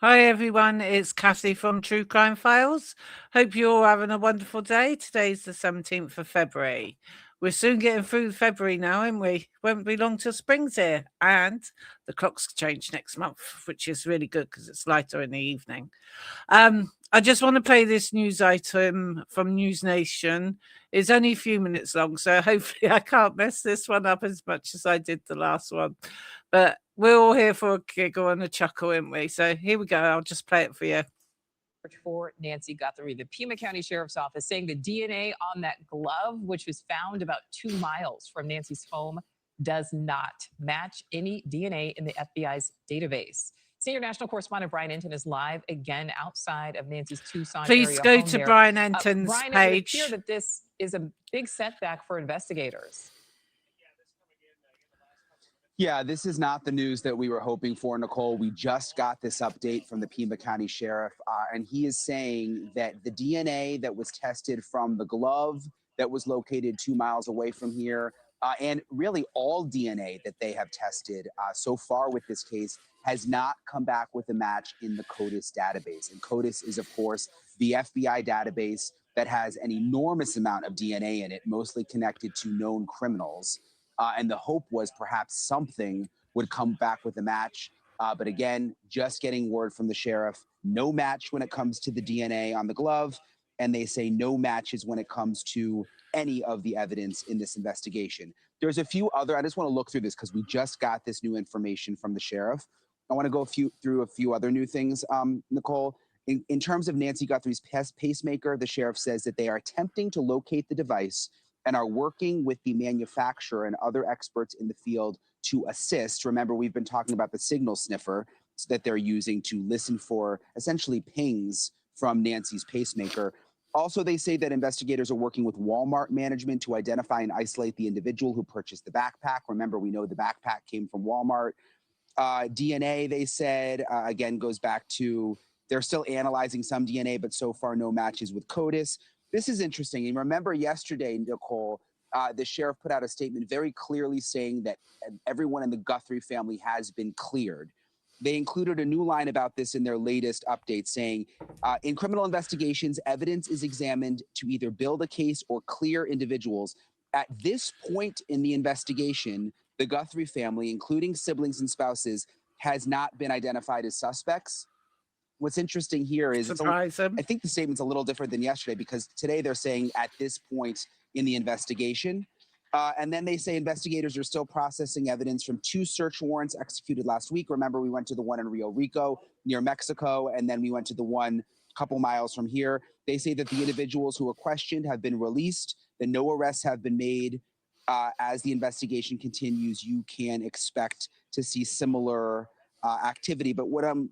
Hi everyone, it's Cassie from True Crime Files. Hope you're all having a wonderful day. Today's the 17th of February. We're soon getting through February now, aren't we? Won't be long till spring's here. And the clocks change next month, which is really good because it's lighter in the evening. I just want to play this news item from News Nation. It's only a few minutes long, so hopefully I can't mess this one up as much as I did the last one. But we're all here for a giggle and a chuckle, aren't we? So here we go. I'll just play it for you. For Nancy Guthrie, the Pima County Sheriff's Office saying the DNA on that glove, which was found about 2 miles from Nancy's home, does not match any DNA in the FBI's database. Senior national correspondent Brian Enton is live again outside of Nancy's Tucson Please area go home to there. Brian Enton's Brian, page. it would appear that this is a big setback for investigators. Yeah, this is not the news that we were hoping for, Nicole. We just got this update from the Pima County Sheriff, and he is saying that the DNA that was tested from the glove that was located 2 miles away from here, and really all DNA that they have tested so far with this case, has not come back with a match in the CODIS database. And CODIS is, of course, the FBI database that has an enormous amount of DNA in it, mostly connected to known criminals. And the hope was perhaps something would come back with a match. But again, just getting word from the sheriff, no match when it comes to the DNA on the glove. And they say no matches when it comes to any of the evidence in this investigation. There's a few other, I just want to look through this because we just got this new information from the sheriff. I want to go through a few other new things, Nicole. In terms of Nancy Guthrie's pacemaker, the sheriff says that they are attempting to locate the device and are working with the manufacturer and other experts in the field to assist. Remember, we've been talking about the signal sniffer that they're using to listen for essentially pings from Nancy's pacemaker. Also, they say that investigators are working with Walmart management to identify and isolate the individual who purchased the backpack. Remember, we know the backpack came from Walmart. DNA, they said, again, goes back to they're still analyzing some DNA, but so far no matches with CODIS. This is interesting. And remember yesterday, Nicole, the sheriff put out a statement very clearly saying that everyone in the Guthrie family has been cleared. They included a new line about this in their latest update saying, in criminal investigations, evidence is examined to either build a case or clear individuals. At this point in the investigation, the Guthrie family, including siblings and spouses, has not been identified as suspects. What's interesting here is I think the statement's a little different than yesterday because today they're saying at this point in the investigation. And then they say investigators are still processing evidence from 2 search warrants executed last week. Remember, we went to the one in Rio Rico near Mexico, and then we went to the one a couple miles from here. They say that the individuals who were questioned have been released, that no arrests have been made. As the investigation continues, you can expect to see similar activity. But what I'm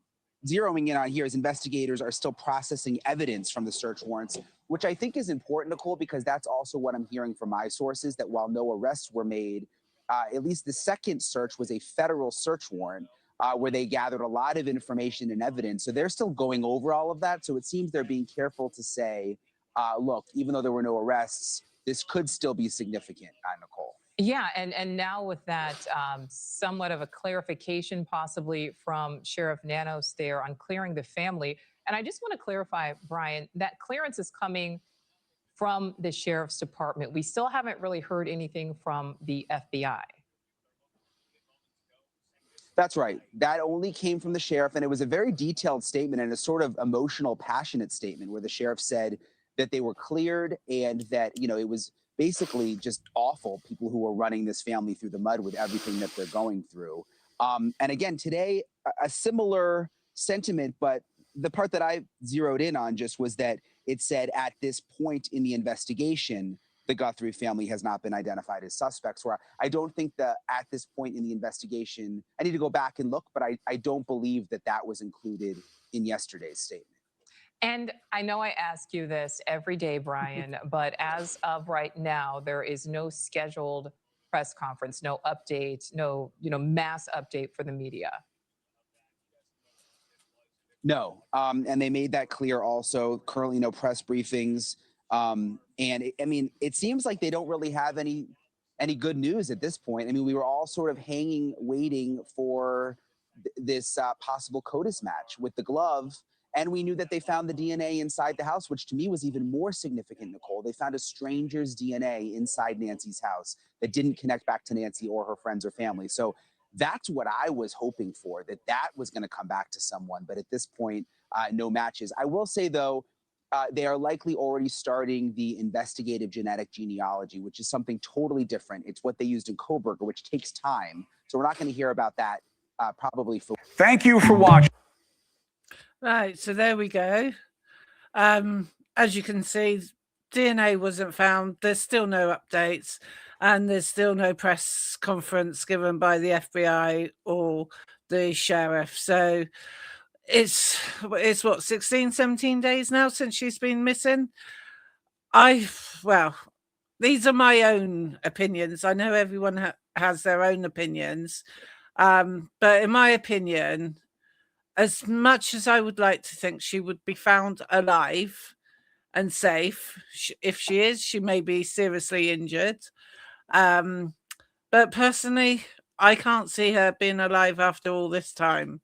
zeroing in on here is investigators are still processing evidence from the search warrants, which I think is important, Nicole, because that's also what I'm hearing from my sources, that while no arrests were made, at least the second search was a federal search warrant where they gathered a lot of information and evidence. So they're still going over all of that. So it seems they're being careful to say, look, even though there were no arrests, this could still be significant, Nicole. Yeah, and now with that somewhat of a clarification possibly from Sheriff Nanos there on clearing the family. And I just want to clarify, Brian, that clearance is coming from the Sheriff's Department. We still haven't really heard anything from the FBI. That's right. That only came from the sheriff, and it was a very detailed statement and a sort of emotional, passionate statement where the sheriff said that they were cleared and that, you know, it was basically just awful, people who were running this family through the mud with everything that they're going through. And again, today, a similar sentiment, but the part that I zeroed in on just was that it said at this point in the investigation, the Guthrie family has not been identified as suspects, where I don't think that at this point in the investigation, I need to go back and look, but I don't believe that that was included in yesterday's statement. And I know I ask you this every day, Brian, but as of right now, there is no scheduled press conference, no update, no, mass update for the media. No, and they made that clear also. Currently, no press briefings. And it seems like they don't really have any good news at this point. I mean, we were all sort of hanging, waiting for this possible CODIS match with the glove. And we knew that they found the DNA inside the house, which to me was even more significant, Nicole. They found a stranger's DNA inside Nancy's house that didn't connect back to Nancy or her friends or family. So that's what I was hoping for, that was going to come back to someone. But at this point, no matches. I will say, though, they are likely already starting the investigative genetic genealogy, which is something totally different. It's what they used in Koberger, which takes time. So we're not going to hear about that probably for. Thank you for watching. Right, so there we go. As you can see, DNA wasn't found. There's still no updates, and there's still no press conference given by the FBI or the sheriff. So it's what, 16, 17 days now since she's been missing. Well, these are my own opinions. I know everyone has their own opinions. But in my opinion, as much as I would like to think she would be found alive and safe, if she is, she may be seriously injured. But personally, I can't see her being alive after all this time.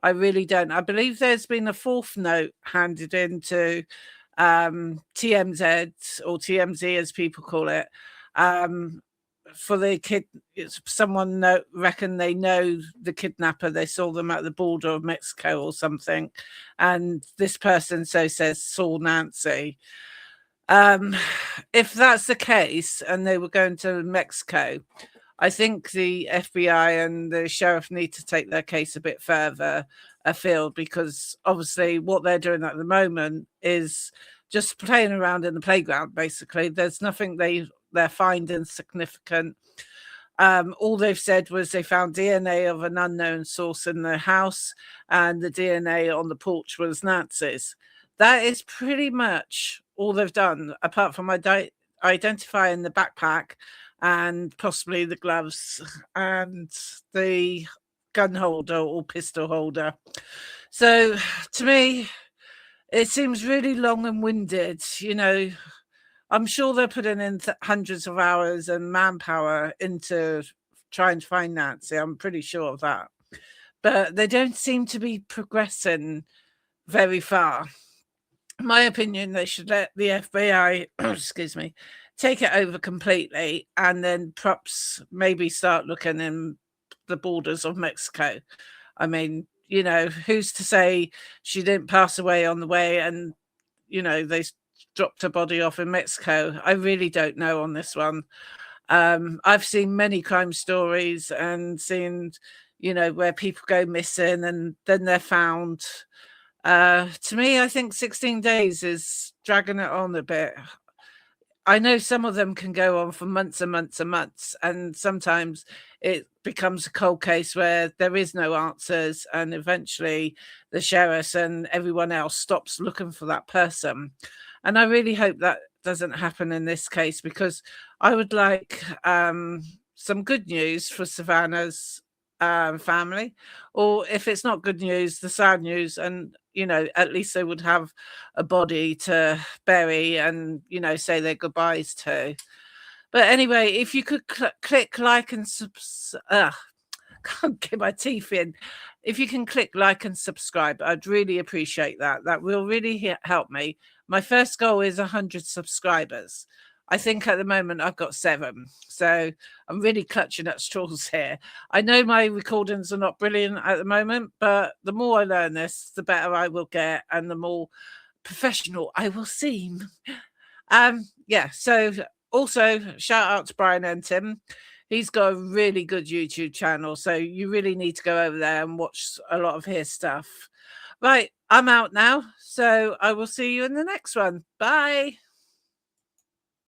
I really don't. I believe there's been a fourth note handed into TMZ, or TMZ as people call it, for the kid. Someone reckon they know the kidnapper. They saw them at the border of Mexico or something, and this person says saw Nancy. If that's the case and they were going to Mexico, I think the FBI and the sheriff need to take their case a bit further afield, because obviously what they're doing at the moment is just playing around in the playground. Basically, there's nothing they're finding significant. All they've said was they found DNA of an unknown source in the house, and the DNA on the porch was Nancy's. That is pretty much all they've done, apart from identifying the backpack and possibly the gloves and the gun holder or pistol holder. So to me, it seems really long and winded. You know, I'm sure they're putting in hundreds of hours and manpower into trying to find Nancy. I'm pretty sure of that. But they don't seem to be progressing very far. In my opinion, they should let the FBI, excuse me, take it over completely, and then perhaps maybe start looking in the borders of Mexico. I mean, you know, who's to say she didn't pass away on the way and, you know, they dropped her body off in Mexico? I really don't know on this one. I've seen many crime stories and seen, you know, where people go missing and then they're found. To me, I think 16 days is dragging it on a bit. I know some of them can go on for months and months and months, and sometimes it becomes a cold case where there is no answers, and eventually the sheriffs and everyone else stops looking for that person. And I really hope that doesn't happen in this case, because I would like some good news for Savannah's family, or if it's not good news, the sad news, and you know, at least they would have a body to bury and, you know, say their goodbyes to. But anyway, if you could click like and can't get my teeth in. If you can click like and subscribe, I'd really appreciate that. That will really help me. My first goal is 100 subscribers. I think at the moment I've got 7. So I'm really clutching at straws here. I know my recordings are not brilliant at the moment, but the more I learn this, the better I will get and the more professional I will seem. Yeah, so also shout out to Brian Entim. He's got a really good YouTube channel, so you really need to go over there and watch a lot of his stuff. Right, I'm out now, so I will see you in the next one. Bye.